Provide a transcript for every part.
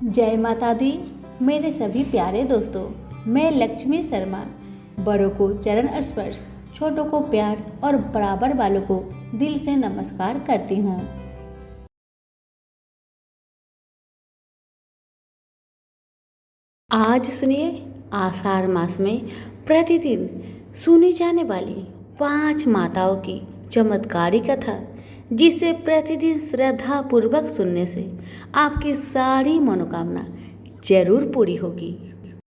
जय माता दी। मेरे सभी प्यारे दोस्तों, मैं लक्ष्मी शर्मा बड़ों को चरण स्पर्श, छोटों को प्यार और बराबर वालों को दिल से नमस्कार करती हूँ। आज सुनिए आषाढ़ मास में प्रतिदिन सुनी जाने वाली 5 माताओं की चमत्कारी कथा, जिसे प्रतिदिन श्रद्धा पूर्वक सुनने से आपकी सारी मनोकामना जरूर पूरी होगी।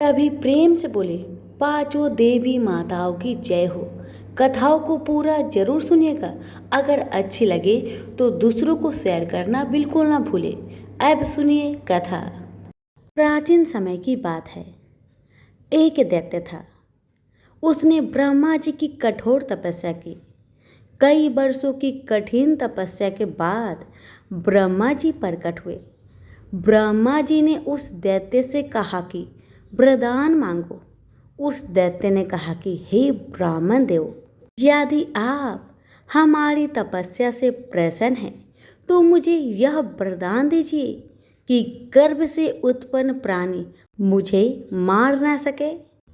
तभी प्रेम से बोले, पांचों देवी माताओं की जय हो। कथाओं को पूरा जरूर सुनिएगा। अगर अच्छी लगे तो दूसरों को शेयर करना बिल्कुल ना भूले। अब सुनिए कथा। प्राचीन समय की बात है। एक दैत्य था। उसने ब्रह्मा जी की कठोर तपस्या की। कई वर्षों की कठिन तपस्या के बाद ब्रह्मा जी प्रकट हुए। ब्रह्मा जी ने उस दैत्य से कहा कि वरदान मांगो। उस दैत्य ने कहा कि हे ब्राह्मण देव, यदि आप हमारी तपस्या से प्रसन्न हैं तो मुझे यह वरदान दीजिए कि गर्भ से उत्पन्न प्राणी मुझे मार ना सके।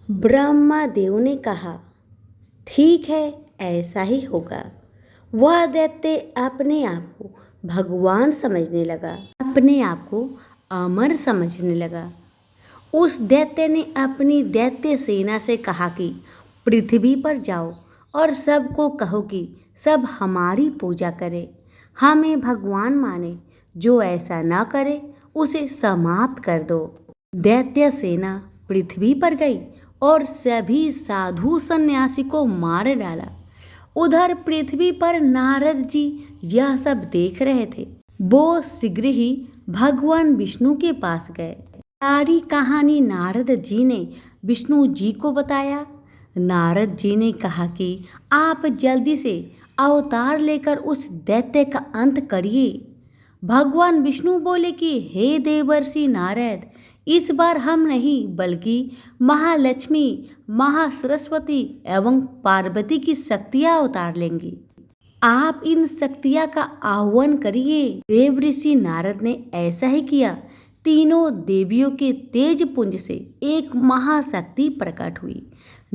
ब्रह्मा देव ने कहा, ठीक है, ऐसा ही होगा। वह दैत्य अपने आप को भगवान समझने लगा, अपने आप को अमर समझने लगा। उस दैत्य ने अपनी दैत्य सेना से कहा कि पृथ्वी पर जाओ और सबको कहो कि सब हमारी पूजा करे, हमें भगवान माने। जो ऐसा न करे उसे समाप्त कर दो। दैत्य सेना पृथ्वी पर गई और सभी साधु सन्यासी को मार डाला। उधर पृथ्वी पर नारद जी यह सब देख रहे थे। वो शीघ्र ही भगवान विष्णु के पास गए। सारी कहानी नारद जी ने विष्णु जी को बताया। नारद जी ने कहा कि आप जल्दी से अवतार लेकर उस दैत्य का अंत करिए। भगवान विष्णु बोले कि हे देवर्षि नारद, इस बार हम नहीं बल्कि महालक्ष्मी, महासरस्वती एवं पार्वती की शक्तियां अवतार लेंगी। आप इन शक्तियां का आह्वान करिए। देवऋषि नारद ने ऐसा ही किया। तीनों देवियों के तेज पुंज से एक महाशक्ति प्रकट हुई।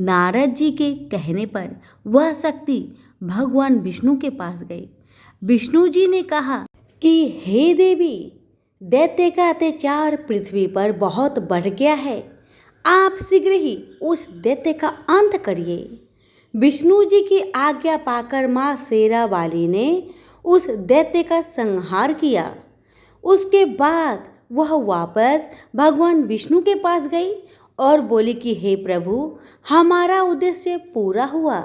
नारद जी के कहने पर वह शक्ति भगवान विष्णु के पास गई। विष्णु जी ने कहा कि हे देवी, दैत्य का अत्याचार पृथ्वी पर बहुत बढ़ गया है। आप शीघ्र ही उस दैत्य का अंत करिए। विष्णु जी की आज्ञा पाकर माँ शेरा वाली ने उस दैत्य का संहार किया। उसके बाद वह वापस भगवान विष्णु के पास गई और बोली कि हे प्रभु, हमारा उद्देश्य पूरा हुआ।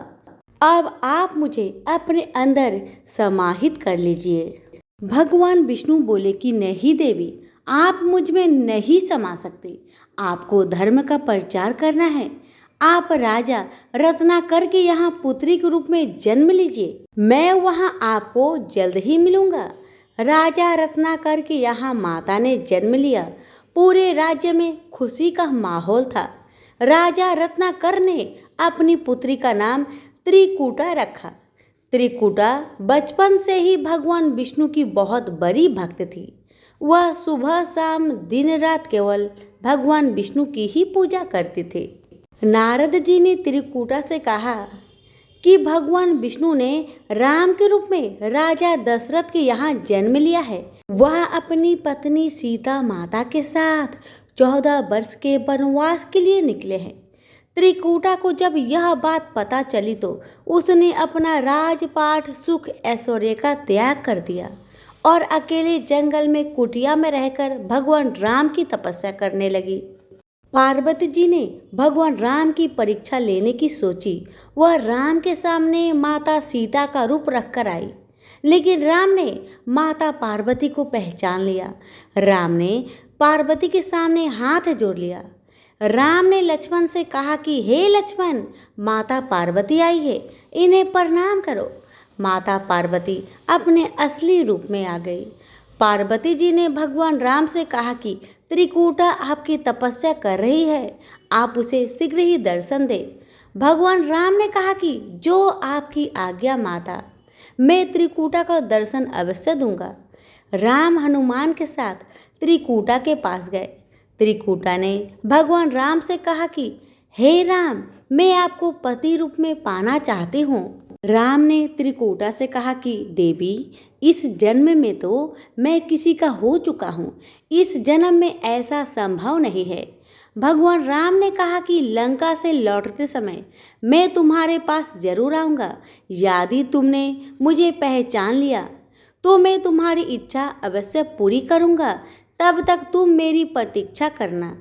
अब आप मुझे अपने अंदर समाहित कर लीजिए। भगवान विष्णु बोले कि नहीं देवी, आप मुझ में नहीं समा सकते। आपको धर्म का प्रचार करना है। आप राजा रत्नाकर के यहाँ पुत्री के रूप में जन्म लीजिए। मैं वहाँ आपको जल्द ही मिलूंगा। राजा रत्नाकर के यहाँ माता ने जन्म लिया। पूरे राज्य में खुशी का माहौल था। राजा रत्नाकर ने अपनी पुत्री का नाम त्रिकूटा रखा। त्रिकूटा बचपन से ही भगवान विष्णु की बहुत बड़ी भक्त थी। वह सुबह शाम दिन रात केवल भगवान विष्णु की ही पूजा करते थे। नारद जी ने त्रिकूटा से कहा कि भगवान विष्णु ने राम के रूप में राजा दशरथ के यहाँ जन्म लिया है। वह अपनी पत्नी सीता माता के साथ 14 वर्ष के वनवास के लिए निकले हैं। त्रिकूटा को जब यह बात पता चली तो उसने अपना राजपाट, सुख, ऐश्वर्य का त्याग कर दिया और अकेले जंगल में कुटिया में रहकर भगवान राम की तपस्या करने लगी। पार्वती जी ने भगवान राम की परीक्षा लेने की सोची। वह राम के सामने माता सीता का रूप रखकर आई, लेकिन राम ने माता पार्वती को पहचान लिया। राम ने पार्वती के सामने हाथ जोड़ लिया। राम ने लक्ष्मण से कहा कि हे लक्ष्मण, माता पार्वती आई है, इन्हें प्रणाम करो। माता पार्वती अपने असली रूप में आ गई। पार्वती जी ने भगवान राम से कहा कि त्रिकूटा आपकी तपस्या कर रही है, आप उसे शीघ्र ही दर्शन दे। भगवान राम ने कहा कि जो आपकी आज्ञा माता, मैं त्रिकूटा का दर्शन अवश्य दूंगा। राम हनुमान के साथ त्रिकूटा के पास गए। त्रिकूटा ने भगवान राम से कहा कि हे राम, मैं आपको पति रूप में पाना चाहती हूँ। राम ने त्रिकूटा से कहा कि देवी, इस जन्म में तो मैं किसी का हो चुका हूँ, इस जन्म में ऐसा संभव नहीं है। भगवान राम ने कहा कि लंका से लौटते समय मैं तुम्हारे पास जरूर आऊँगा। यदि तुमने मुझे पहचान लिया तो मैं तुम्हारी इच्छा अवश्य पूरी करूँगा, तब तक तुम मेरी प्रतीक्षा करना।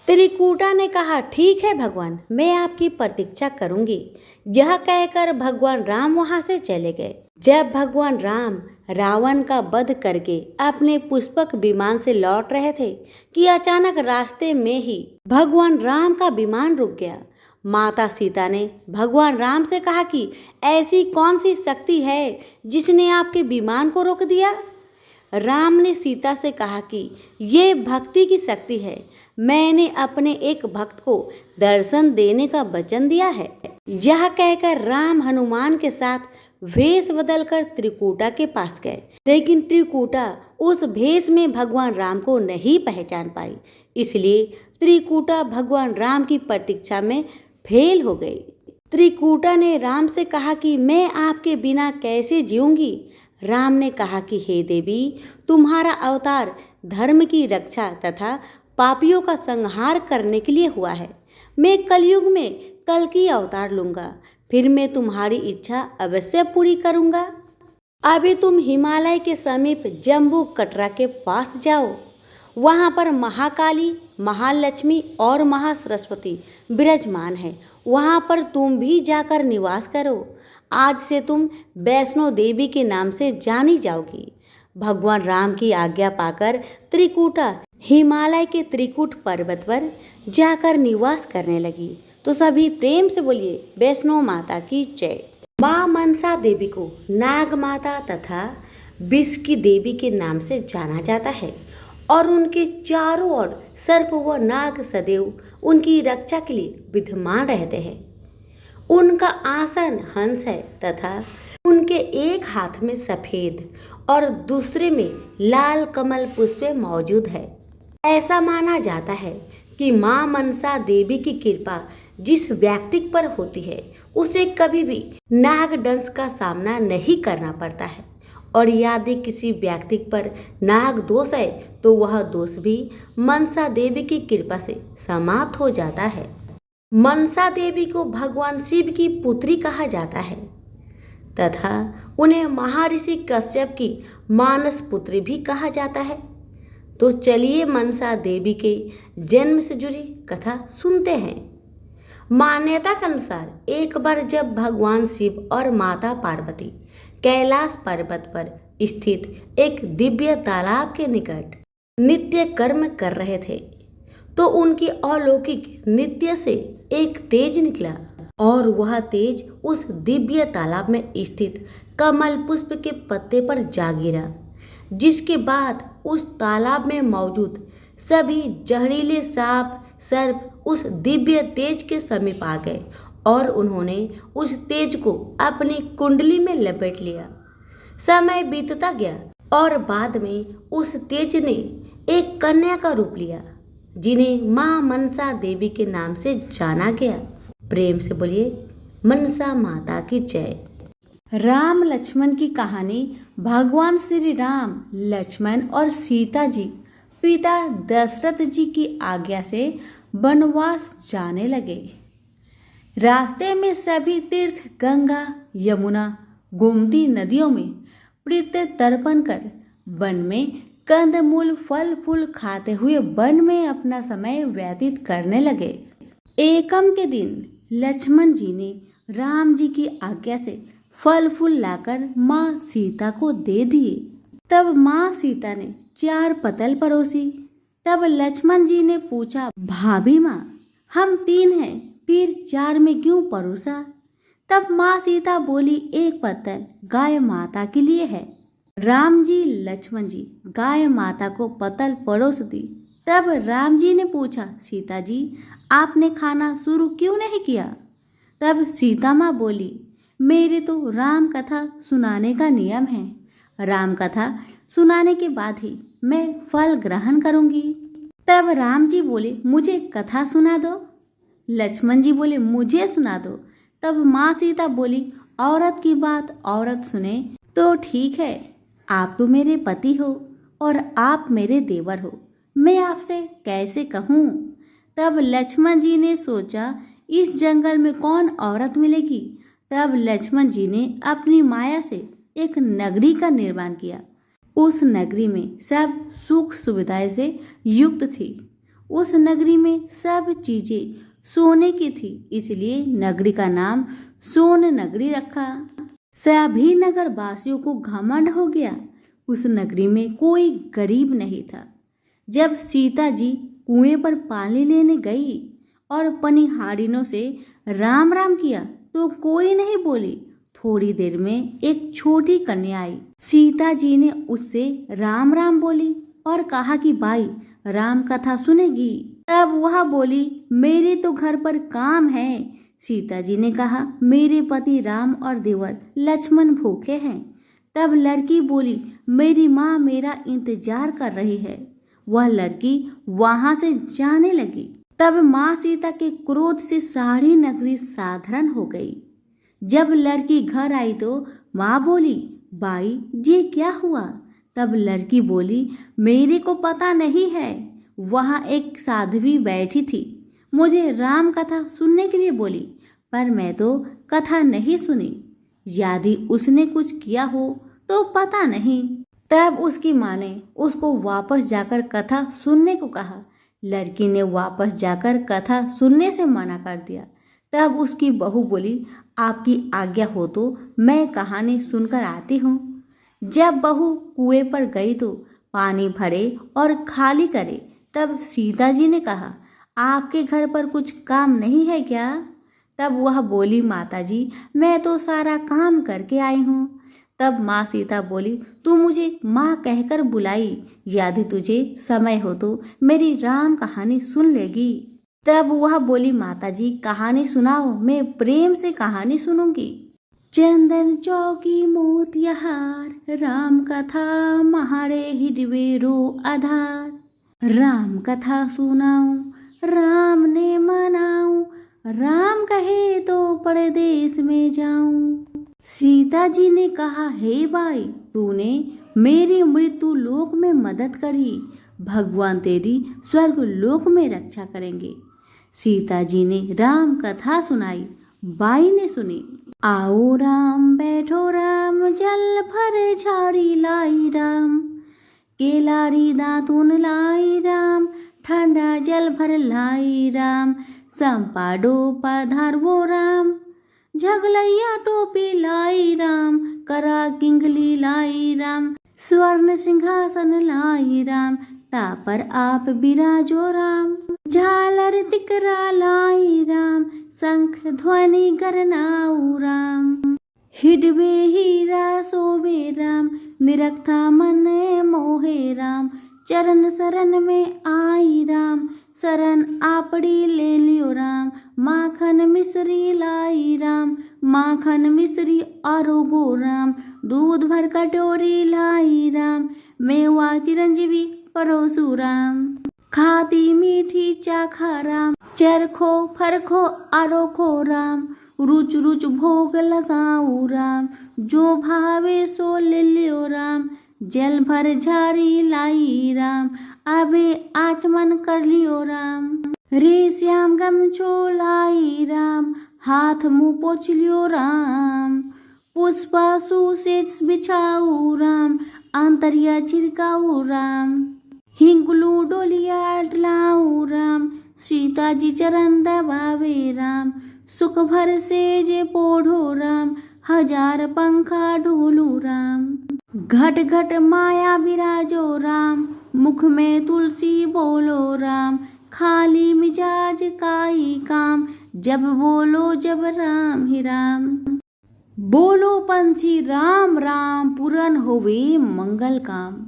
त्रिकूटा ने कहा ठीक है भगवान, मैं आपकी प्रतीक्षा करूंगी। यह कहकर भगवान राम वहां से चले गए। जब भगवान राम रावण का वध करके अपने पुष्पक विमान से लौट रहे थे कि अचानक रास्ते में ही भगवान राम का विमान रुक गया। माता सीता ने भगवान राम से कहा कि ऐसी कौन सी शक्ति है जिसने आपके विमान को रोक दिया। राम ने सीता से कहा कि ये भक्ति की शक्ति है। मैंने अपने एक भक्त को दर्शन देने का वचन दिया है। यह कहकर राम हनुमान के साथ वेश बदलकर त्रिकूटा के पास गए, लेकिन त्रिकूटा उस भेष में भगवान राम को नहीं पहचान पाई, इसलिए त्रिकूटा भगवान राम की प्रतीक्षा में फेल हो गई। त्रिकूटा ने राम से कहा कि मैं आपके बिना कैसे जीऊंगी। राम ने कहा कि हे देवी, तुम्हारा अवतार धर्म की रक्षा तथा पापियों का संहार करने के लिए हुआ है। मैं कलयुग में कल की अवतार लूंगा, फिर मैं तुम्हारी इच्छा अवश्य पूरी करूंगा। अभी तुम हिमालय के समीप जम्बू कटरा के पास जाओ। वहां पर महाकाली, महालक्ष्मी और महासरस्वती विराजमान है। वहां पर तुम भी जाकर निवास करो। आज से तुम वैष्णो देवी के नाम से जानी जाओगी। भगवान राम की आज्ञा पाकर त्रिकूटा हिमालय के त्रिकूट पर्वत पर जाकर निवास करने लगी। तो सभी प्रेम से बोलिए वैष्णो माता की जय। माँ मनसा देवी को नाग माता तथा विष की देवी के नाम से जाना जाता है और उनके चारों ओर सर्प व नाग सदैव उनकी रक्षा के लिए विद्यमान रहते हैं। उनका आसन हंस है तथा उनके एक हाथ में सफेद और दूसरे में लाल कमल पुष्प मौजूद है। ऐसा माना जाता है कि माँ मनसा देवी की कृपा जिस व्यक्ति पर होती है उसे कभी भी नाग दंश का सामना नहीं करना पड़ता है, और यदि किसी व्यक्ति पर नाग दोष है तो वह दोष भी मनसा देवी की कृपा से समाप्त हो जाता है। मनसा देवी को भगवान शिव की पुत्री कहा जाता है तथा उन्हें महर्षि कश्यप की मानस पुत्री भी कहा जाता है। तो चलिए मनसा देवी के जन्म से जुड़ी कथा सुनते हैं। मान्यता के अनुसार एक बार जब भगवान शिव और माता पार्वती कैलाश पर्वत पर स्थित एक दिव्य तालाब के निकट नित्य कर्म कर रहे थे तो उनकी अलौकिक नृत्य से एक तेज निकला और वह तेज उस दिव्य तालाब में स्थित कमल पुष्प के पत्ते पर जा गिरा, जिसके बाद उस तालाब में मौजूद सभी जहरीले सांप सर्प उस दिव्य तेज के समीप आ गए और उन्होंने उस तेज को अपनी कुंडली में लपेट लिया। समय बीतता गया और बाद में उस तेज ने एक कन्या का रूप लिया जिन्हें माँ मनसा देवी के नाम से जाना गया। प्रेम से बोलिए मनसा माता की जय। राम लक्ष्मण की कहानी। भगवान श्री राम, लक्ष्मण और सीता जी पिता दशरथ जी की आज्ञा से वनवास जाने लगे। रास्ते में सभी तीर्थ गंगा, यमुना, गोमती नदियों में प्रीत्य तर्पण कर वन में कंदमूल फल फूल खाते हुए वन में अपना समय व्यतीत करने लगे। एकम के दिन लक्ष्मण जी ने राम जी की आज्ञा से फल फूल लाकर माँ सीता को दे दिए। तब माँ सीता ने 4 पतल परोसी। तब लक्ष्मण जी ने पूछा, भाभी माँ, हम 3 हैं, फिर 4 में क्यों परोसा? तब माँ सीता बोली, 1 पतल गाय माता के लिए है। राम जी लक्ष्मण जी गाय माता को पतल परोस दी। तब राम जी ने पूछा, सीता जी, आपने खाना शुरू क्यों नहीं किया? तब सीता माँ बोली, मेरे तो राम कथा सुनाने का नियम है। राम कथा सुनाने के बाद ही मैं फल ग्रहण करूंगी। तब राम जी बोले, मुझे कथा सुना दो। लक्ष्मण जी बोले, मुझे सुना दो। तब माँ सीता बोली, औरत की बात औरत सुने तो ठीक है। आप तो मेरे पति हो और आप मेरे देवर हो, मैं आपसे कैसे कहूँ। तब लक्ष्मण जी ने सोचा, इस जंगल में कौन औरत मिलेगी। तब लक्ष्मण जी ने अपनी माया से एक नगरी का निर्माण किया। उस नगरी में सब सुख सुविधाएं से युक्त थी। उस नगरी में सब चीजें सोने की थी, इसलिए नगरी का नाम सोन नगरी रखा। सभी नगर वासियों को घमंड हो गया। उस नगरी में कोई गरीब नहीं था। जब सीता जी कुएं पर पानी लेने गई और पनिहारिनों से राम राम किया तो कोई नहीं बोली। थोड़ी देर में एक छोटी कन्या आई। सीता जी ने उससे राम राम बोली और कहा कि भाई राम कथा सुनेगी। तब वह बोली, मेरे तो घर पर काम है। सीता जी ने कहा, मेरे पति राम और देवर लक्ष्मण भूखे हैं। तब लड़की बोली, मेरी माँ मेरा इंतजार कर रही है। वह लड़की वहां से जाने लगी। तब माँ सीता के क्रोध से सारी नगरी साधारण हो गई। जब लड़की घर आई तो माँ बोली, बाई ये क्या हुआ। तब लड़की बोली, मेरे को पता नहीं है। वहाँ एक साध्वी बैठी थी, मुझे राम कथा सुनने के लिए बोली, पर मैं तो कथा नहीं सुनी। यदि उसने कुछ किया हो तो पता नहीं। तब उसकी माँ ने उसको वापस जाकर कथा सुनने को कहा। लड़की ने वापस जाकर कथा सुनने से मना कर दिया। तब उसकी बहू बोली, आपकी आज्ञा हो तो मैं कहानी सुनकर आती हूँ। जब बहू कुएं पर गई तो पानी भरे और खाली करे। तब सीता जी ने कहा, आपके घर पर कुछ काम नहीं है क्या। तब वह बोली, माता जी मैं तो सारा काम करके आई हूँ। तब माँ सीता बोली, तू मुझे माँ कहकर बुलाई, यदि तुझे समय हो तो मेरी राम कहानी सुन लेगी। तब वह बोली, माता जी कहानी सुनाओ, मैं प्रेम से कहानी सुनूंगी। चंदन चौकी मोतिहार, राम कथा महारे हिडवेरो आधार। राम कथा सुनाऊं, राम ने मनाऊं, राम कहे तो परदेश में जाऊं। सीता जी ने कहा, हे भाई तूने मेरी मृत्यु लोक में मदद करी, भगवान तेरी स्वर्ग लोक में रक्षा करेंगे। सीता जी ने राम कथा सुनाई। बाई ने सुनी। आओ राम बैठो राम, जल भर झाड़ी लाई राम, केलारी दातुन लाई राम, ठंडा जल भर लाई राम, संपाडो पधारवो राम, झगलैया टोपी लाई राम, करा किंगली लाई राम, स्वर्ण सिंहासन लाई राम, तापर आप बिराजो राम, झालर तिकरा लाई राम, शंख ध्वनि गरनाऊ राम, हिडवे हीरा शोभे राम, निरखता मन मोहे राम, चरण शरण में आई राम, शरण आपड़ी ले लियो राम, माखन मिश्री लाई राम, माखन मिश्री आरोगो राम, दूध भर कटोरी लाई राम, मेवा चिरंजीवी परोसु राम, खाती मीठी चाखा राम, चरखो फरखो आरोखो राम, रुच रुच भोग लगाऊ राम, जो भावे सो ले लियो राम, जल भर झारी लाई राम, अबे आचमन कर लियो राम, रे श्याम गमछो लाई राम, हाथ मुँह पोछ लियो राम, पुष्पा सुसेच बिछाऊ राम, अंतरिया छिड़काऊ राम, हिंगलू डोलिया डलाऊ राम, सीता जी चरण दबावे राम, सुख भर से जे पोढ़ो राम, हजार पंखा ढोलू राम, घट घट माया विराजो राम, मुख में तुलसी बोलो राम, खाली मिजाज काई काम, जब बोलो जब राम ही राम, बोलो पंछी राम राम, पूर्ण होवे मंगल काम।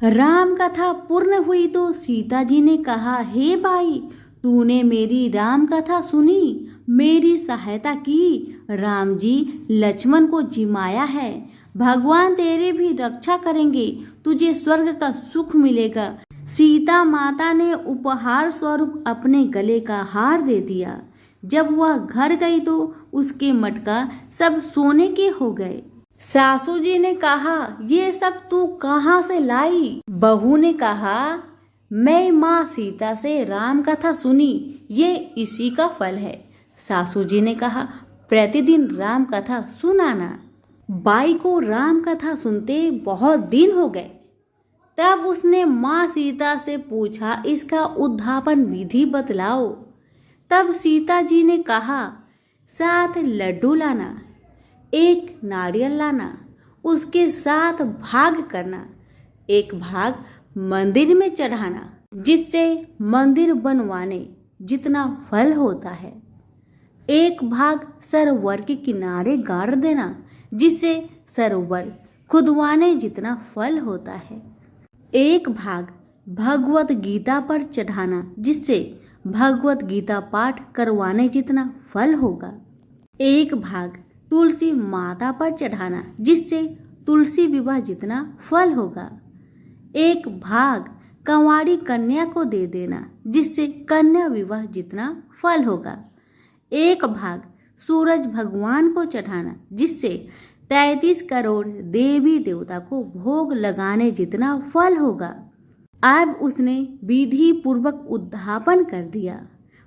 राम कथा पूर्ण हुई तो सीता जी ने कहा, हे भाई तूने मेरी राम कथा सुनी, मेरी सहायता की। राम जी लक्ष्मण को जिमाया है, भगवान तेरी भी रक्षा करेंगे, तुझे स्वर्ग का सुख मिलेगा। सीता माता ने उपहार स्वरूप अपने गले का हार दे दिया। जब वह घर गई तो उसके मटका सब सोने के हो गए। सासू जी ने कहा, ये सब तू कहाँ से लाई? बहू ने कहा, मैं माँ सीता से राम कथा सुनी, ये इसी का फल है। सासू जी ने कहा, प्रतिदिन राम कथा सुनाना। बाई को राम कथा सुनते बहुत दिन हो गए। तब उसने माँ सीता से पूछा, इसका उद्धापन विधि बतलाओ। तब सीता जी ने कहा, 7 लड्डू लाना, 1 नारियल लाना, उसके 7 भाग करना। 1 भाग मंदिर में चढ़ाना, जिससे मंदिर बनवाने जितना फल होता है। 1 भाग सरोवर के किनारे गाड़ देना, जिससे सरोवर खुदवाने जितना फल होता है। 1 भाग भगवत गीता पर चढ़ाना, जिससे भगवत गीता पाठ करवाने जितना फल होगा। 1 भाग तुलसी माता पर चढ़ाना, जिससे तुलसी विवाह जितना फल होगा। 1 भाग कंवारी कन्या को दे देना, जिससे कन्या विवाह जितना फल होगा। 1 भाग सूरज भगवान को चढ़ाना, जिससे 33 करोड़ देवी देवता को भोग लगाने जितना फल होगा। अब उसने विधि पूर्वक उद्धापन कर दिया।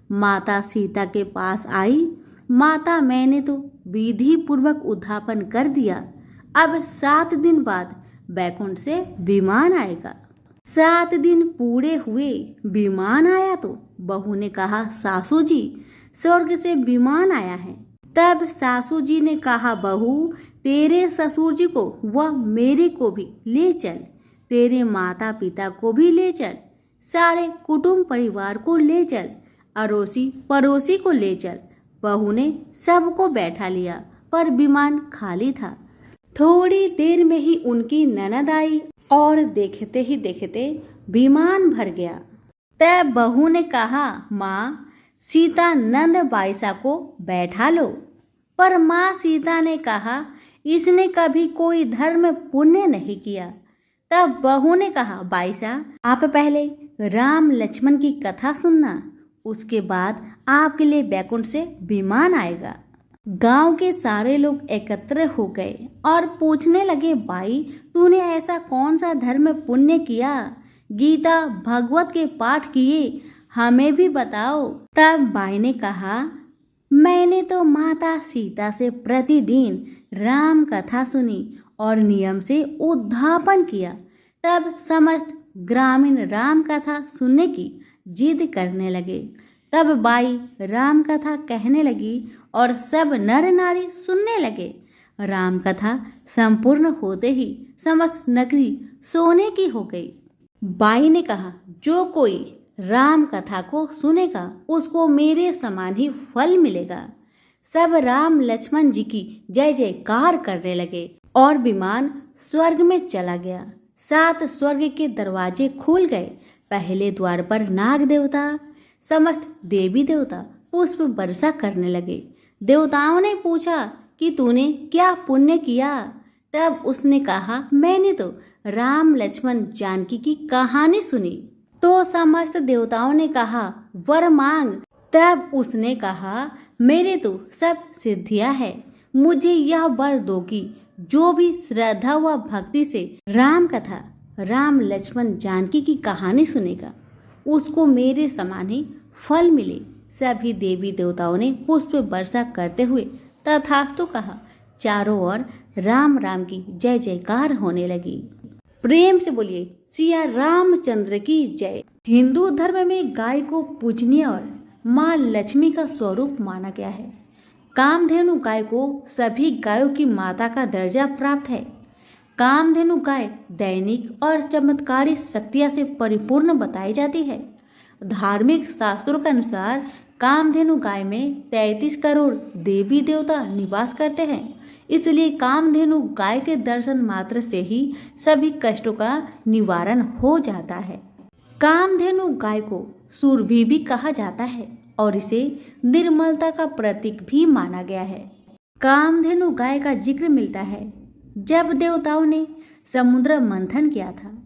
माता सीता के पास आई, माता मैंने तो विधि पूर्वक उद्धापन कर दिया, अब 7 दिन बाद बैकुंठ से विमान आएगा। 7 दिन पूरे हुए, विमान आया तो बहू ने कहा, सासू जी स्वर्ग से विमान आया है। तब सासू जी ने कहा, बहू तेरे ससुर जी को व मेरे को भी ले चल, तेरे माता पिता को भी ले चल, सारे कुटुंब परिवार को ले चल, अड़ोसी पड़ोसी को ले चल। बहू ने सबको बैठा लिया, पर विमान खाली था। थोड़ी देर में ही उनकी ननद आई और देखते ही देखते विमान भर गया। तब बहू ने कहा, माँ सीता नंद बाईसा को बैठा लो। पर माँ सीता ने कहा, इसने कभी कोई धर्म पुण्य नहीं किया। तब बहू ने कहा, बाईसा आप पहले राम लक्ष्मण की कथा सुनना, उसके बाद आपके लिए बैकुंठ से विमान आएगा। गांव के सारे लोग एकत्र हो गए और पूछने लगे, बाई तूने ऐसा कौन सा धर्म पुण्य किया? गीता भगवत के पाठ किए, हमें भी बताओ। तब बाई ने कहा, मैंने तो माता सीता से प्रतिदिन राम कथा सुनी और नियम से उद्धापन किया। तब समस्त ग्रामीण राम कथा सुनने की जिद करने लगे। तब बाई राम कथा कहने लगी और सब नर नारी सुनने लगे। राम कथा संपूर्ण होते ही समस्त नगरी सोने की हो गई। बाई ने कहा, जो कोई राम कथा को सुनेगा उसको मेरे समान ही फल मिलेगा। सब राम लक्ष्मण जी की जय जयकार करने लगे और विमान स्वर्ग में चला गया। 7 स्वर्ग के दरवाजे खुल गए। पहले द्वार पर नाग देवता, समस्त देवी देवता पुष्प वर्षा करने लगे। देवताओं ने पूछा कि तूने क्या पुण्य किया? तब उसने कहा, मैंने तो राम लक्ष्मण जानकी की कहानी सुनी। तो समस्त देवताओं ने कहा, वर मांग। तब उसने कहा, मेरे तो सब सिद्धियां है, मुझे यह वर दो कि जो भी श्रद्धा व भक्ति से राम कथा, राम लक्ष्मण जानकी की कहानी सुनेगा उसको मेरे समान ही फल मिले। सभी देवी देवताओं ने पुष्प वर्षा करते हुए तथास्तु कहा। चारों ओर राम राम की जय जयकार होने लगी। प्रेम से बोलिए सिया रामचंद्र की जय। हिंदू धर्म में गाय को पूजनीय और माँ लक्ष्मी का स्वरूप माना गया है। कामधेनु गाय को सभी गायों की माता का दर्जा प्राप्त है। कामधेनु गाय दैनिक और चमत्कारी शक्तियां से परिपूर्ण बताई जाती है। धार्मिक शास्त्रों के अनुसार कामधेनु गाय में 33 करोड़ देवी देवता निवास करते हैं। इसलिए कामधेनु गाय के दर्शन मात्र से ही सभी कष्टों का निवारण हो जाता है। कामधेनु गाय को सुरभि भी कहा जाता है और इसे निर्मलता का प्रतीक भी माना गया है। कामधेनु गाय का जिक्र मिलता है जब देवताओं ने समुद्र मंथन किया था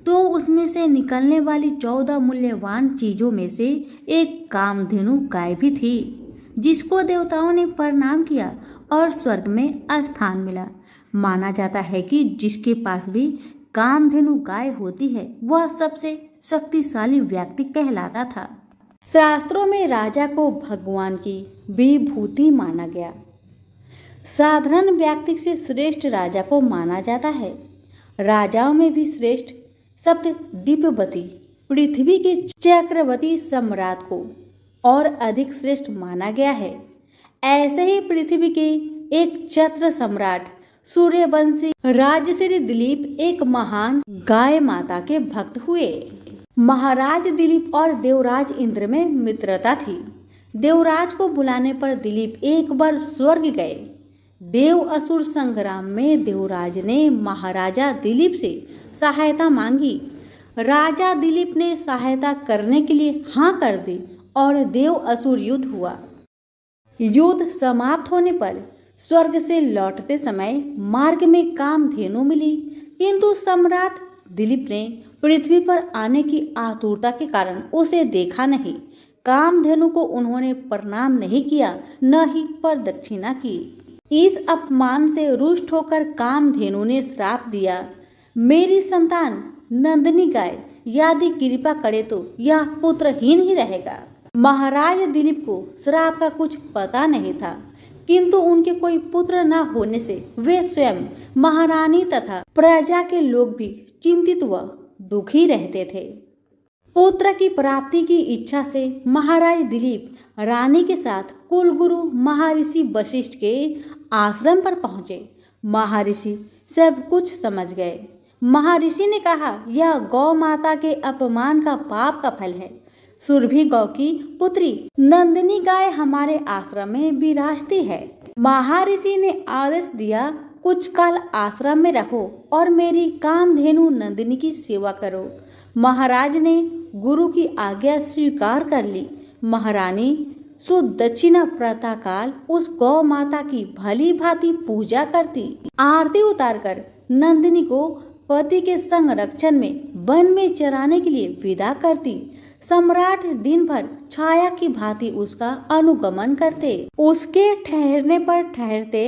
तो उसमें से निकलने वाली 14 मूल्यवान चीजों में से एक कामधेनु गाय भी थी, जिसको देवताओं ने प्रणाम किया और स्वर्ग में स्थान मिला। माना जाता है कि जिसके पास भी कामधेनु गाय होती है वह सबसे शक्तिशाली व्यक्ति कहलाता था। शास्त्रों में राजा को भगवान की विभूति माना गया। साधारण व्यक्ति से श्रेष्ठ राजा को माना जाता है। राजाओं में भी श्रेष्ठ सप्तद्वीपवती पृथ्वी के चक्रवर्ती सम्राट को और अधिक श्रेष्ठ माना गया है। ऐसे ही पृथ्वी के एक छत्र सम्राट सूर्यवंशी राजश्री दिलीप एक महान गाय माता के भक्त हुए। महाराज दिलीप और देवराज इंद्र में मित्रता थी। देवराज को बुलाने पर दिलीप एक बार स्वर्ग गए। देव असुर संग्राम में देवराज ने महाराजा दिलीप से सहायता मांगी। राजा दिलीप ने सहायता करने के लिए हाँ कर दी और देव असुर युद्ध हुआ। युद्ध समाप्त होने पर स्वर्ग से लौटते समय मार्ग में कामधेनु मिली, किंतु सम्राट दिलीप ने पृथ्वी पर आने की आतुरता के कारण उसे देखा नहीं। कामधेनु को उन्होंने प्रणाम नहीं किया, न ही प्रदक्षिणा की। इस अपमान से रुष्ट होकर कामधेनु ने श्राप दिया, मेरी संतान नंदिनी गाय यदि कृपा करे तो यह पुत्रहीन ही रहेगा। महाराज दिलीप को श्राप का कुछ पता नहीं था, किंतु उनके कोई पुत्र न होने से वे स्वयं महारानी तथा प्रजा के लोग भी चिंतित व दुखी रहते थे। पुत्र की प्राप्ति की इच्छा से महाराज दिलीप रानी के साथ कुलगुरु महर्षि वशिष्ठ के आश्रम पर पहुंचे। महर्षि सब कुछ समझ गए। महर्षि ने कहा, यह गौ माता के अपमान का पाप का फल है। सुरभि गौ की पुत्री नंदिनी गाय हमारे आश्रम में विराजती है। महर्षि ने आदेश दिया, कुछ काल आश्रम में रहो और मेरी कामधेनु नंदिनी की सेवा करो। महाराज ने गुरु की आज्ञा स्वीकार कर ली। महारानी सुदक्षिणा प्रातःकाल उस गौ माता की भली भांति पूजा करती, आरती उतारकर नंदिनी को पति के संरक्षण में वन में चराने के लिए विदा करती। सम्राट दिन भर छाया की भांति उसका अनुगमन करते। उसके ठहरने पर ठहरते,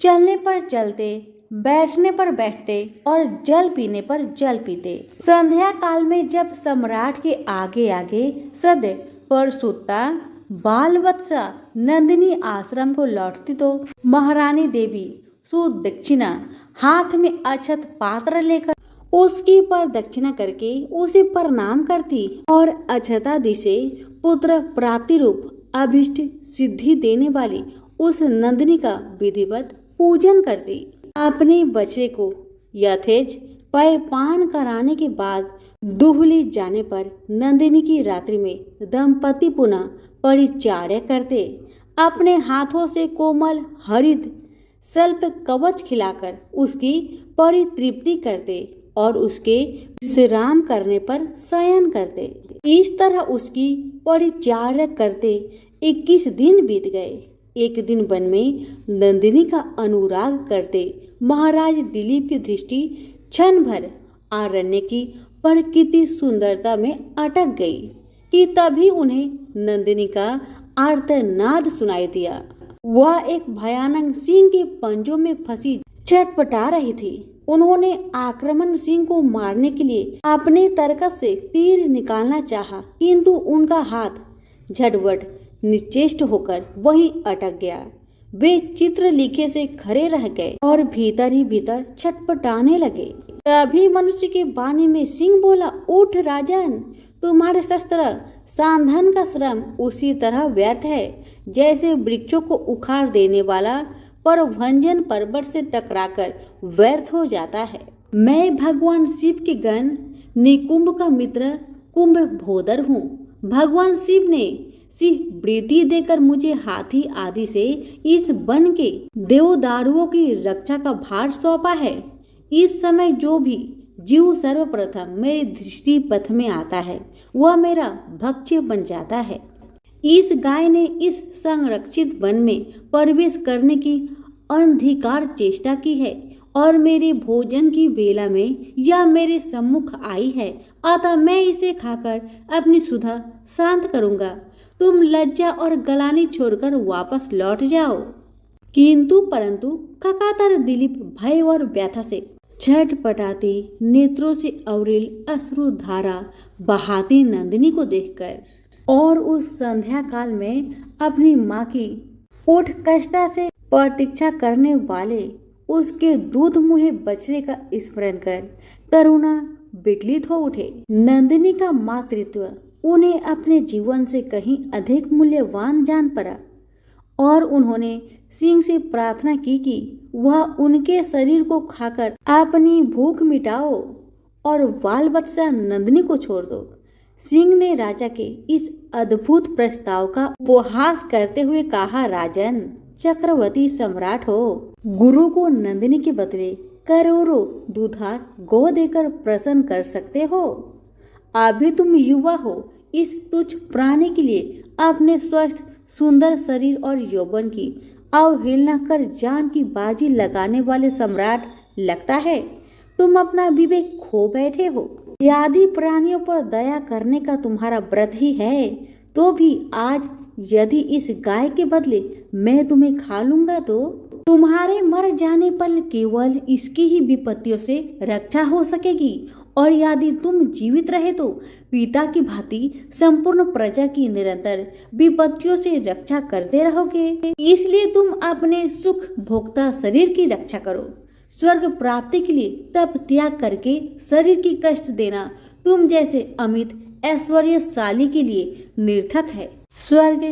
चलने पर चलते, बैठने पर बैठते और जल पीने पर जल पीते। संध्या काल में जब सम्राट के आगे आगे सद परसुत्ता बालवत्सा नंदिनी आश्रम को लौटती तो महारानी देवी सुदक्षिणा हाथ में अक्षत पात्र लेकर उसकी प्रदक्षिणा करके उसे प्रणाम करती और अक्षतादि से पुत्र प्राप्ति रूप अभिष्ट सिद्धि देने वाली उस नंदिनी का विधिवत पूजन करती। अपने बछड़े को यथेच पान कराने के बाद दुहली जाने पर नंदिनी की रात्रि में दंपति पुनः परिचर्या करते। अपने हाथों से कोमल हरित सल्प कवच खिलाकर उसकी परितृप्ति करते और उसके विश्राम करने पर शयन करते। इस तरह उसकी परिचर्या करते 21 दिन बीत गए। एक दिन वन में नंदिनी का अनुराग करते महाराज दिलीप की दृष्टि क्षण भर आरण्य की प्रकृति सुंदरता में अटक गई कि तभी उन्हें नंदिनी का आर्तनाद सुनाई दिया। वह एक भयानक सिंह के पंजों में फंसी छटपटा रही थी। उन्होंने आक्रमण सिंह को मारने के लिए अपने तरकस से तीर निकालना चाहा, किंतु उनका हाथ झटपट निश्चेष्ट होकर वहीं अटक गया। वे चित्रलेखे से खड़े रह गए और भीतर ही भीतर छटपटाने लगे। तभी मनुष्य के वाणी में सिंह बोला, उठ राजन, तुम्हारे शस्त्र सांधन का श्रम उसी तरह व्यर्थ है जैसे वृक्षों को उखाड़ देने वाला परभंजन पर्वत से टकराकर व्यर्थ हो जाता है। मैं भगवान शिव के गण निकुंभ का मित्र कुंभोदर हूँ। भगवान शिव ने सिंह वृत्ति देकर मुझे हाथी आदि से इस वन के देवदारुओं की रक्षा का भार सौंपा है। इस समय जो भी जीव सर्वप्रथम मेरे दृष्टि पथ में आता है वह मेरा भक्ष्य बन जाता है। इस गाय ने इस संरक्षित वन में प्रवेश करने की अनधिकार चेष्टा की है और मेरे भोजन की बेला में यह मेरे सम्मुख आई है, अतः मैं इसे खाकर अपनी सुधा शांत करूंगा। तुम लज्जा और गलानी छोड़कर वापस लौट जाओ। किंतु परंतु ककातर दिलीप भय और व्यथा से छटपटाते नेत्रों से अविरल अश्रुधारा बहाती नंदिनी को देखकर और उस संध्या काल में अपनी माँ की उत्कंठा से प्रतीक्षा करने वाले उसके दूध मुहे बछड़े का स्मरण कर करुणा विकलित हो उठे। नंदिनी का मातृत्व उन्हें अपने जीवन से कहीं अधिक मूल्यवान जान पड़ा और उन्होंने सिंह से प्रार्थना की कि वह उनके शरीर को खाकर अपनी भूख मिटाओ और बाल बच्चा नंदिनी को छोड़ दो। सिंह ने राजा के इस अद्भुत प्रस्ताव का उपहास करते हुए कहा, राजन, चक्रवर्ती सम्राट हो, गुरु को नंदिनी के बदले करोड़ों दुधार गौ देकर प्रसन्न कर सकते हो। अभी तुम युवा हो, इस तुच्छ प्राणी के लिए अपने स्वस्थ सुंदर शरीर और यौवन की अवहेलना कर जान की बाजी लगाने वाले सम्राट लगता है तुम अपना विवेक खो बैठे हो। यदि प्राणियों पर दया करने का तुम्हारा व्रत ही है तो भी आज यदि इस गाय के बदले मैं तुम्हें खा लूंगा तो तुम्हारे मर जाने पर केवल इसकी ही विपत्तियों से रक्षा हो सकेगी और यदि तुम जीवित रहे तो पिता की भांति संपूर्ण प्रजा की निरंतर विपत्तियों से रक्षा करते रहोगे। इसलिए तुम अपने सुख भोक्ता शरीर की रक्षा करो। स्वर्ग प्राप्ति के लिए तप त्याग करके शरीर की कष्ट देना तुम जैसे अमित ऐश्वर्यशाली के लिए निर्थक है। स्वर्ग,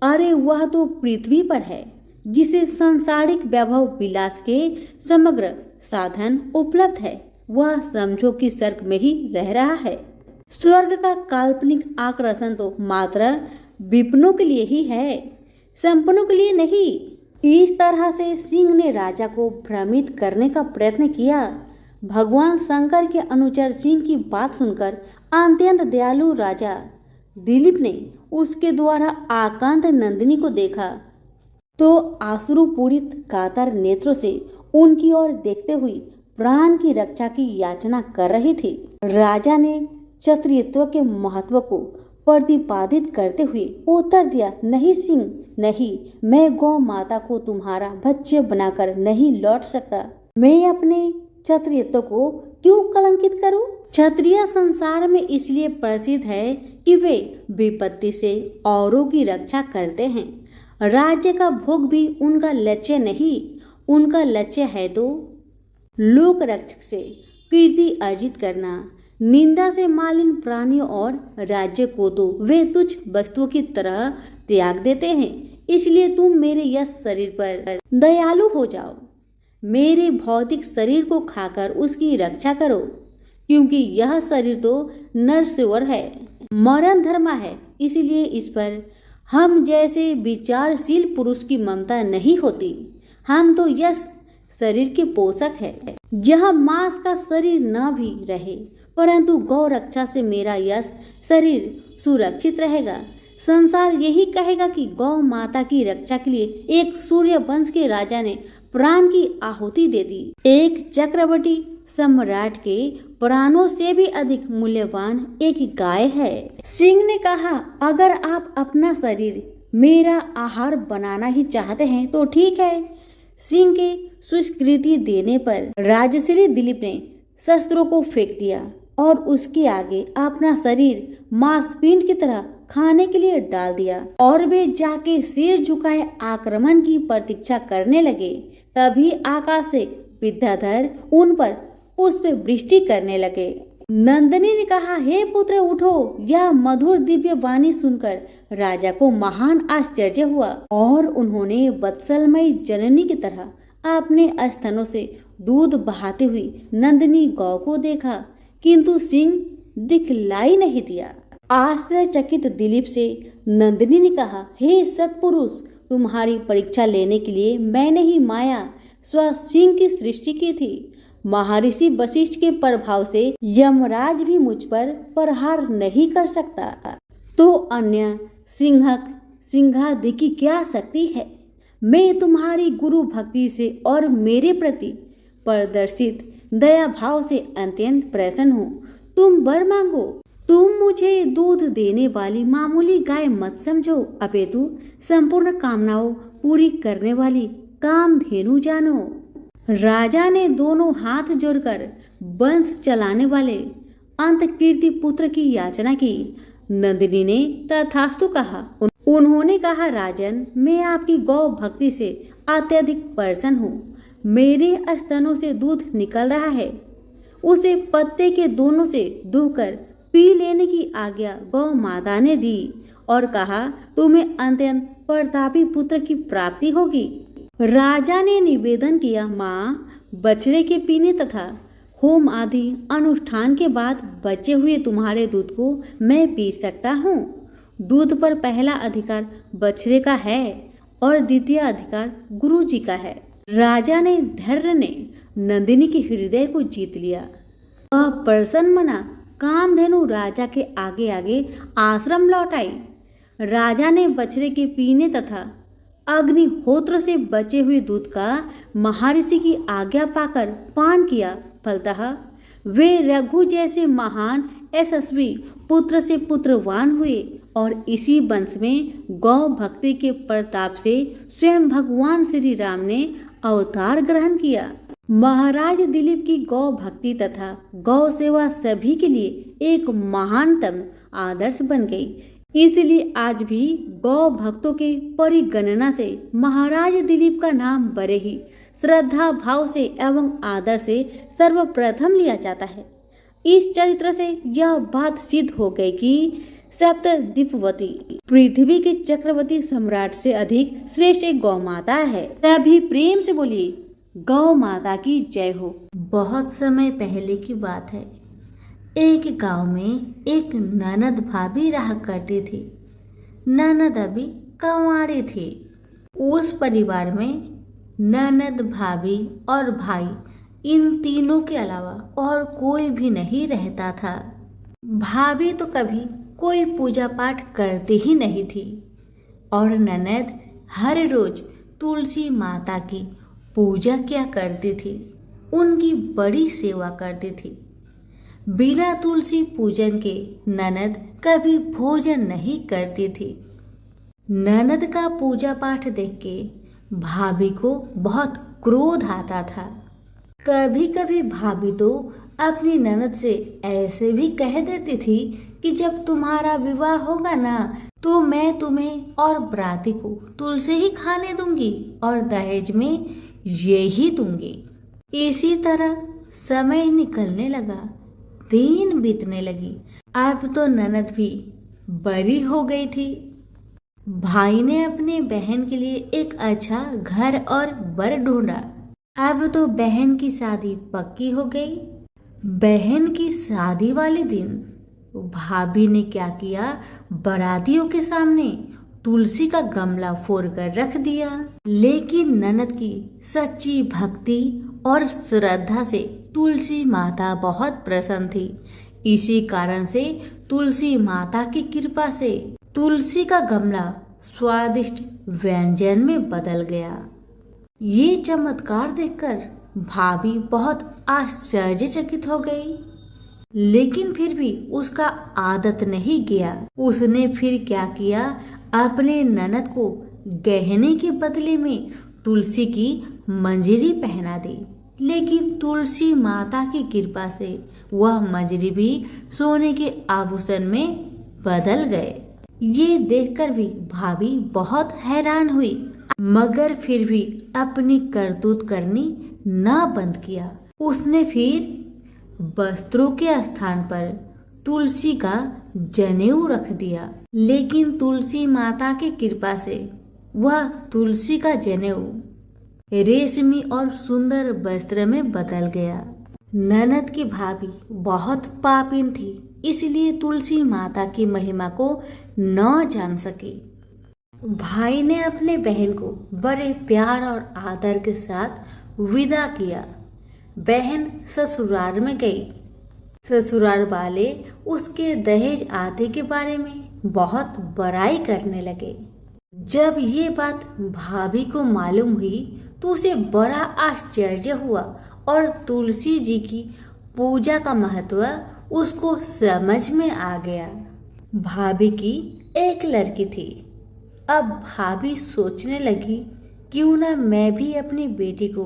अरे वह तो पृथ्वी पर है जिसे सांसारिक वैभव विलास के समग्र साधन उपलब्ध है, वह समझो कि स्वर्ग में ही रह रहा है। स्वर्ग का काल्पनिक आकर्षण तो मात्र विपिनों के लिए ही है, संपन्नों के लिए नहीं। इस तरह से सिंह ने राजा को भ्रमित करने का प्रयत्न किया। भगवान शंकर के अनुचर सिंह की बात सुनकर अत्यंत दयालु राजा दिलीप ने उसके द्वारा आकांत नंदिनी को देखा तो आश्रुपूरित कातर नेत्रों से उनकी ओर देखते हुए प्राण की रक्षा की याचना कर रही थी। राजा ने क्षत्रियत्व के महत्व को प्रतिपादित करते हुए उत्तर दिया, नहीं सिंह, नहीं, मैं गौ माता को तुम्हारा भक्ष्य बनाकर नहीं लौट सकता। मैं अपने क्षत्रियत्व को क्यों कलंकित करूं? क्षत्रिय संसार में इसलिए प्रसिद्ध है कि वे विपत्ति से औरों की रक्षा करते हैं। राज्य का भोग भी उनका लक्ष्य नहीं, उनका लक्ष्य है तो लोक रक्षक से कीर्ति अर्जित करना। निंदा से मालिन प्राणियों और राज्य को तो वे तुच्छ वस्तुओं की तरह त्याग देते हैं। इसलिए तुम मेरे यश शरीर पर दयालु हो जाओ, मेरे भौतिक शरीर को खाकर उसकी रक्षा करो, क्योंकि यह शरीर तो नरसेवर है, मरण धर्मा है। इसलिए इस पर हम जैसे विचारशील पुरुष की ममता नहीं होती। हम तो यश शरीर के पोषक है। यह मांस का शरीर न भी रहे परंतु गौ रक्षा से मेरा यश शरीर सुरक्षित रहेगा। संसार यही कहेगा कि गौ माता की रक्षा के लिए एक सूर्य वंश के राजा ने प्राण की आहुति दे दी। एक चक्रवर्ती सम्राट के प्राणों से भी अधिक मूल्यवान एक गाय है। सिंह ने कहा, अगर आप अपना शरीर मेरा आहार बनाना ही चाहते हैं तो ठीक है। सिंह के स्वीकृति देने पर राजश्री दिलीप ने शस्त्रों को फेंक दिया और उसके आगे अपना शरीर मांसपिंड की तरह खाने के लिए डाल दिया और वे जाके सिर झुकाए आक्रमण की प्रतीक्षा करने लगे। तभी आकाश से विद्याधर उन पर पुष्प वृष्टि करने लगे। नंदिनी ने कहा, हे पुत्र उठो। यह मधुर दिव्य वाणी सुनकर राजा को महान आश्चर्य हुआ और उन्होंने वत्सलमयी जननी की तरह अपने स्तनों से दूध बहाती हुई नंदिनी गौ को देखा, किंतु सिंह दिखलाई नहीं दिया। आश्चर्यचकित दिलीप से नंदिनी ने कहा, हे सत्पुरुष, तुम्हारी परीक्षा लेने के लिए मैंने ही माया स्व सिंह की सृष्टि की थी। महर्षि वशिष्ठ के प्रभाव से यमराज भी मुझ पर प्रहार नहीं कर सकता, तो अन्य सिंहादि की क्या शक्ति है। मैं तुम्हारी गुरु भक्ति से और मेरे प्रति प्रदर्शित दया भाव से अत्यंत प्रसन्न हूँ। तुम वर मांगो। तुम मुझे दूध देने वाली मामूली गाय मत समझो, अपितु संपूर्ण कामनाओं पूरी करने वाली कामधेनु जानो। राजा ने दोनों हाथ जोड़कर वंश चलाने वाले अंत कीर्ति पुत्र की याचना की। नंदिनी ने तथास्तु कहा। उन्होंने कहा, राजन, मैं आपकी गौ भक्ति से अत्यधिक प्रसन्न हूँ। मेरे स्तनों से दूध निकल रहा है, उसे पत्ते के दोनों से दुहकर पी लेने की आज्ञा गौ माता ने दी और कहा, तुम्हें अत्यंत प्रतापी पुत्र की प्राप्ति होगी। राजा ने निवेदन किया, माँ, बछड़े के पीने तथा होम आदि अनुष्ठान के बाद बचे हुए तुम्हारे दूध को मैं पी सकता हूँ। दूध पर पहला अधिकार बछड़े का है और द्वितीय अधिकार गुरु जी का है। राजा ने धैर्य ने नंदिनी के हृदय को जीत लिया। वह प्रसन्न मना कामधेनु राजा के आगे आगे आश्रम लौट आई। राजा ने बछड़े के पीने तथा अग्निहोत्र से बचे हुए दूध का महर्षि की आज्ञा पाकर पान किया। फलतः वे रघु जैसे महान यशस्वी पुत्र से पुत्रवान हुए और इसी वंश में गौ भक्ति के प्रताप से स्वयं भगवान श्री राम ने अवतार ग्रहण किया। महाराज दिलीप की गौ भक्ति तथा गौ सेवा सभी के लिए एक महानतम आदर्श बन गई। इसलिए आज भी गौ भक्तों के परिगणना से महाराज दिलीप का नाम बड़े ही श्रद्धा भाव से एवं आदर से सर्वप्रथम लिया जाता है। इस चरित्र से यह बात सिद्ध हो गई कि सप्तद्वीपवती पृथ्वी के चक्रवर्ती सम्राट से अधिक श्रेष्ठ एक गौ माता है। तभी प्रेम से बोलिए, गौ माता की जय हो। बहुत समय पहले की बात है। एक गांव में एक ननद भाभी रहा करती थी। ननद अभी कंवारी थी। उस परिवार में ननद, भाभी और भाई, इन तीनों के अलावा और कोई भी नहीं रहता था। भाभी तो कभी कोई पूजा पाठ करती ही नहीं थी और ननद हर रोज तुलसी माता की पूजा किया करती थी, उनकी बड़ी सेवा करती थी। बिना तुलसी पूजन के ननद कभी भोजन नहीं करती थी। ननद का पूजा पाठ देख के भाभी को बहुत क्रोध आता था। कभी कभी भाभी तो अपनी ननद से ऐसे भी कह देती थी कि जब तुम्हारा विवाह होगा ना, तो मैं तुम्हें और बराती को तुलसी ही खाने दूंगी और दहेज में यही दूंगी। इसी तरह समय निकलने लगा, दिन बीतने लगी। अब तो ननद भी बड़ी हो गई थी। भाई ने अपने बहन के लिए एक अच्छा घर और वर ढूंढा। अब तो बहन की शादी पक्की हो गई। बहन की शादी वाले दिन भाभी ने क्या किया, बारातियों के सामने तुलसी का गमला फोड़कर रख दिया। लेकिन ननद की सच्ची भक्ति और श्रद्धा से तुलसी माता बहुत प्रसन्न थी। इसी कारण से तुलसी माता की कृपा से तुलसी का गमला स्वादिष्ट व्यंजन में बदल गया। ये चमत्कार देखकर भाभी बहुत आश्चर्यचकित हो गई, लेकिन फिर भी उसका आदत नहीं गया। उसने फिर क्या किया, अपने ननद को गहने के बदले में तुलसी की मंजरी पहना दी। लेकिन तुलसी माता की कृपा से वह मंजरी भी सोने के आभूषण में बदल गए। ये देखकर भी भाभी बहुत हैरान हुई, मगर फिर भी अपनी करतूत करनी ना बंद किया। उसने फिर वस्त्रों के स्थान पर तुलसी का जनेऊ रख दिया। लेकिन तुलसी माता की कृपा से वह तुलसी का जनेऊ रेशमी और सुंदर वस्त्र में बदल गया। ननद की भाभी बहुत पापिन थी, इसलिए तुलसी माता की महिमा को न जान सकी। भाई ने अपने बहन को बड़े प्यार और आदर के साथ विदा किया। बहन ससुराल में गई। ससुराल वाले उसके दहेज आदि के बारे में बहुत बड़ाई करने लगे। जब ये बात भाभी को मालूम हुई तो उसे बड़ा आश्चर्य हुआ और तुलसी जी की पूजा का महत्व उसको समझ में आ गया। भाभी की एक लड़की थी। अब भाभी सोचने लगी, क्यों ना मैं भी अपनी बेटी को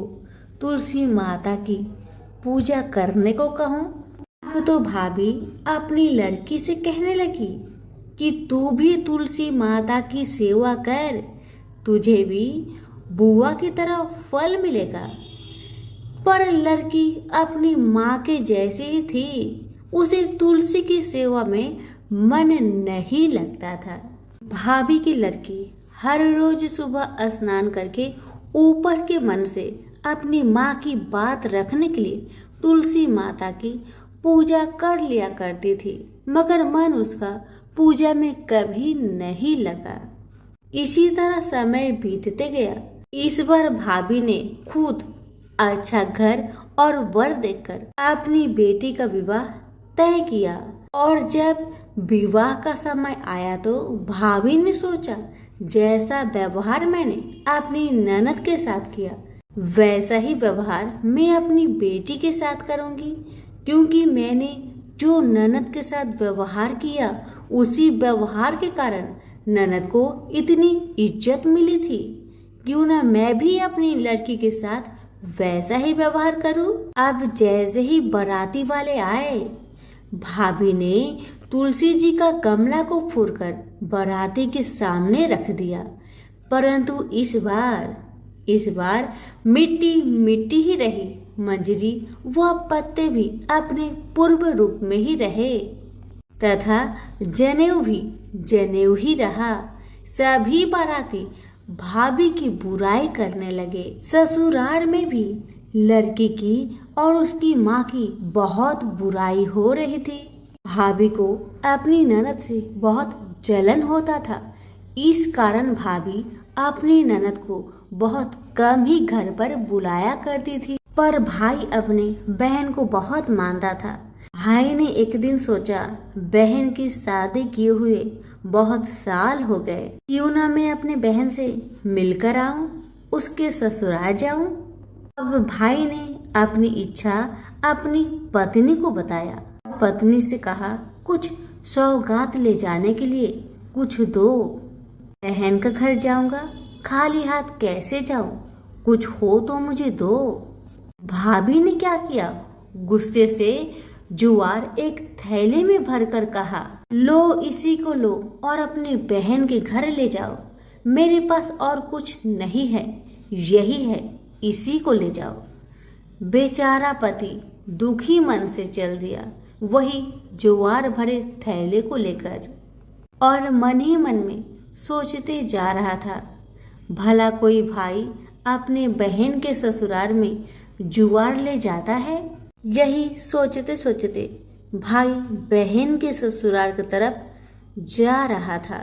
तुलसी माता की पूजा करने को कहूँ। अब तो भाभी अपनी लड़की से कहने लगी कि तू भी तुलसी माता की सेवा कर, तुझे भी बुआ की तरह फल मिलेगा। पर लड़की अपनी माँ के जैसी ही थी, उसे तुलसी की सेवा में मन नहीं लगता था। भाभी की लड़की हर रोज सुबह स्नान करके ऊपर के मन से अपनी माँ की बात रखने के लिए तुलसी माता की पूजा कर लिया करती थी, मगर मन उसका पूजा में कभी नहीं लगा। इसी तरह समय बीतते गया। इस बार भाभी ने खुद अच्छा घर और वर देखकर अपनी बेटी का विवाह तय किया। और जब विवाह का समय आया तो भाभी ने सोचा, जैसा व्यवहार मैंने अपनी ननद के साथ किया वैसा ही व्यवहार मैं अपनी बेटी के साथ करूंगी, क्योंकि मैंने जो ननद के साथ व्यवहार किया उसी व्यवहार के कारण ननद को इतनी इज्जत मिली थी। क्यों ना मैं भी अपनी लड़की के साथ वैसा ही व्यवहार करूं। अब जैसे ही बाराती वाले आए, भाभी ने तुलसी जी का गमला को फोड़कर बाराती के सामने रख दिया, परंतु इस बार मिट्टी मिट्टी ही रही। मंजरी व पत्ते भी अपने पूर्व रूप में ही रहे तथा जनेऊ भी जनेऊ ही रहा। सभी बाराती भाभी की बुराई करने लगे। ससुराल में भी लड़की की और उसकी माँ की बहुत बुराई हो रही थी। भाभी को अपनी ननद से बहुत जलन होता था। इस कारण भाभी अपनी ननद को बहुत कम ही घर पर बुलाया करती थी। पर भाई अपने बहन को बहुत मानता था। भाई ने एक दिन सोचा, बहन की शादी किए हुए बहुत साल हो गए, क्यों ना मैं अपने बहन से मिलकर आऊं, उसके ससुराल जाऊं। अब भाई ने अपनी इच्छा अपनी पत्नी को बताया। पत्नी से कहा, कुछ सौगात ले जाने के लिए कुछ दो। बहन का घर जाऊंगा, खाली हाथ कैसे जाऊं, कुछ हो तो मुझे दो। भाभी ने क्या किया, गुस्से से जुआर एक थैले में भरकर कहा, लो इसी को लो और अपनी बहन के घर ले जाओ। मेरे पास और कुछ नहीं है, यही है, इसी को ले जाओ। बेचारा पति दुखी मन से चल दिया, वही जुआर भरे थैले को लेकर, और मन ही मन में सोचते जा रहा था, भला कोई भाई अपने बहन के ससुराल में जुआर ले जाता है। यही सोचते सोचते भाई बहन के ससुराल की तरफ जा रहा था।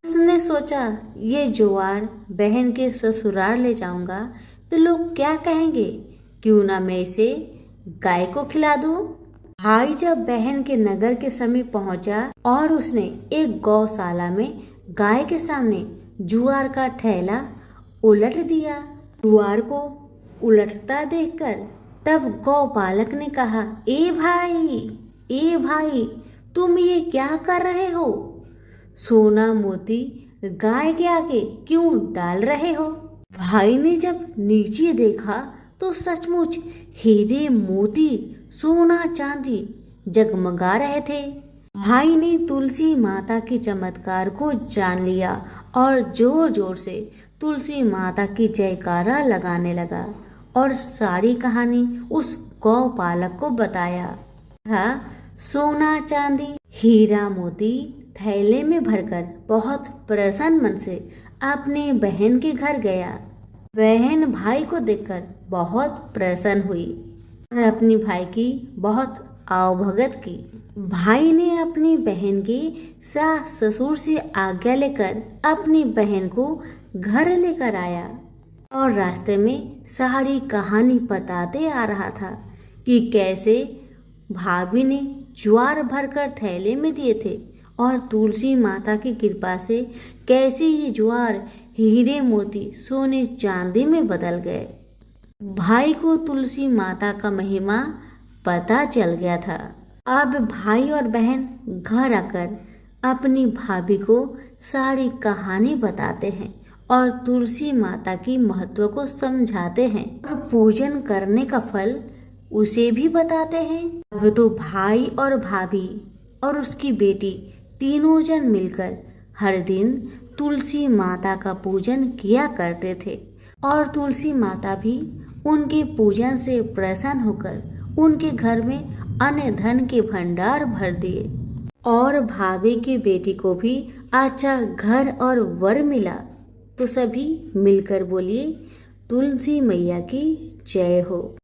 उसने सोचा, ये जुआर बहन के ससुराल ले जाऊंगा तो लोग क्या कहेंगे, क्यों ना मैं इसे गाय को खिला दूं। भाई जब बहन के नगर के समीप पहुंचा और उसने एक गौशाला में गाय के सामने जुआर का थैला उलट दिया। जुआर को उलटता देखकर तब गौपालक ने कहा, ए भाई तुम ये क्या कर रहे हो, सोना मोती गाय के आगे क्यों डाल रहे हो। भाई ने जब नीचे देखा तो सचमुच हीरे मोती सोना चांदी जगमगा रहे थे। भाई ने तुलसी माता के चमत्कार को जान लिया और जोर जोर से तुलसी माता की जयकारा लगाने लगा और सारी कहानी उस गौपालक को बताया। था सोना चांदी हीरा मोती थैले में भरकर बहुत प्रसन्न मन से अपने बहन के घर गया। बहन भाई को देखकर बहुत प्रसन्न हुई और अपनी भाई की बहुत आवभगत की। भाई ने अपनी बहन के सास ससुर से आज्ञा लेकर अपनी बहन को घर लेकर आया और रास्ते में सारी कहानी बताते आ रहा था कि कैसे भाभी ने ज्वार भरकर थैले में दिए थे और तुलसी माता की कृपा से कैसे ये ज्वार हीरे मोती सोने चांदी में बदल गए। भाई को तुलसी माता का महिमा पता चल गया था। अब भाई और बहन घर आकर अपनी भाभी को सारी कहानी बताते हैं और तुलसी माता की महत्व को समझाते हैं और पूजन करने का फल उसे भी बताते हैं। अब तो भाई और भाभी और उसकी बेटी तीनों जन मिलकर हर दिन तुलसी माता का पूजन किया करते थे और तुलसी माता भी उनके पूजन से प्रसन्न होकर उनके घर में अन्न धन के भंडार भर दिए और भाभी की बेटी को भी अच्छा घर और वर मिला। तो सभी मिलकर बोलिए, तुलसी मैया की जय हो।